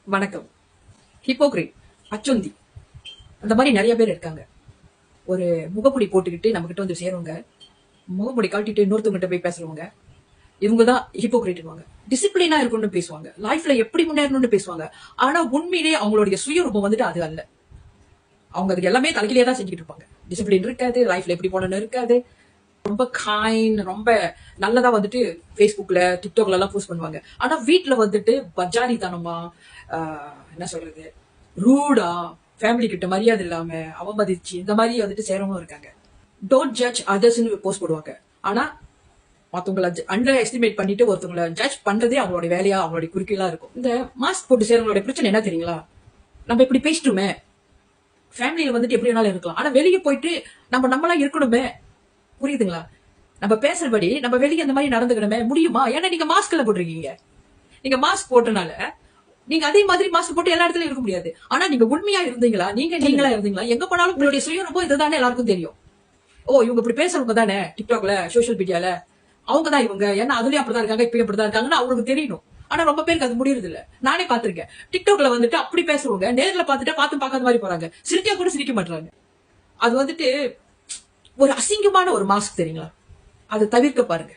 வணக்கம். ஹிப்போக்ரேட், அச்சொந்தி, அந்த மாதிரி நிறைய பேர் இருக்காங்க. ஒரு முகமுடி போட்டுக்கிட்டு நம்ம கிட்ட வந்து சேருவங்க, முகமுடி காட்டிட்டு இன்னொருத்தவங்கிட்ட போய் பேசுறவங்க, இவங்க தான் ஹிப்போக்ரேட்வாங்க. டிசிப்ளினா இருக்கணும்னு பேசுவாங்க, லைஃப்ல எப்படி முன்னேறணும்னு பேசுவாங்க. ஆனா உண்மையிலேயே அவங்களுடைய சுயரூபம் வந்துட்டு அது அல்ல. அவங்க அதுக்கு எல்லாமே தலைக்கிலேயே தான் செஞ்சுட்டு இருப்பாங்க. டிசிப்ளின் இருக்காது, லைஃப்ல எப்படி போனோம்னு இருக்காது. ரொம்ப கைண்ட், ரொம்ப நல்லதா வந்துட்டு பேஸ்புக்ல டிக்டாக்ல எல்லாம் போஸ்ட் பண்ணுவாங்க. ஆனா வீட்டுல வந்துட்டு பஜாரித்தனமா, என்ன சொல்றது, ரூடா, ஃபேமிலி கிட்ட மரியாதை இல்லாம அவமதிச்சு இந்த மாதிரி வந்துட்டு சேரவங்களும் இருக்காங்க. டோன்ட் ஜட்ஜ் அதர்ஸ்னு போஸ்ட் போடுவாங்க. ஆனா மத்தவங்களை அண்டர் எஸ்டிமேட் பண்ணிட்டு ஒருத்தவங்களை ஜட்ஜ் பண்றதே அவங்களோட வேலையா, அவங்களுடைய குறிக்கோளா இருக்கும். இந்த மாஸ்க் போட்டு சேரவங்களோட பிரச்சனை என்ன தெரியுங்களா? நம்ம இப்படி பேசிட்டுமே, ஃபேமிலியில வந்துட்டு எப்படி வேணாலும் இருக்கலாம், ஆனா வெளியே போயிட்டு நம்மளா இருக்கணுமே. புரியுதுங்களா? நம்ம பேசுறபடி நம்ம வெளியே அந்த மாதிரி நடந்துக்கணுமே, முடியுமா? ஏன்னா நீங்க மாஸ்க்ல போட்டிருக்கீங்க. நீங்க மாஸ்க் போட்டனால நீங்க அதே மாதிரி மாஸ்க் போட்டு எல்லா இடத்துலயும் இருக்க முடியாது. ஆனா நீங்க உண்மையா இருந்தீங்களா, நீங்களா இருந்தீங்களா, எங்க போனாலும் உங்களுடைய சுயரூபம் இதுதானே எல்லாருக்கும் தெரியும். ஓ, இவங்க இப்படி பேசுறவங்க தானே டிக்டாக்ல, சோசியல் மீடியால, அவங்க தான் இவங்க, ஏன்னா அதுலயும் அப்படிதான் இருக்காங்க, இப்பயும் அப்படிதான் இருக்காங்கன்னு அவங்களுக்கு தெரியணும். ஆனா ரொம்ப பேருக்கு அது முடியறது இல்ல. நானே பாத்திருக்கேன், டிக்டாக்ல வந்துட்டு அப்படி பேசுறவங்க நேர்ல பாத்துட்டு பார்க்காத மாதிரி போறாங்க, சிரிக்க கூட சிரிக்க மாட்டாங்க. அது வந்துட்டு ஒரு அசிங்கமான ஒரு மாஸ்க், தெரியுங்களா? அதை தவிர்க்க பாருங்க.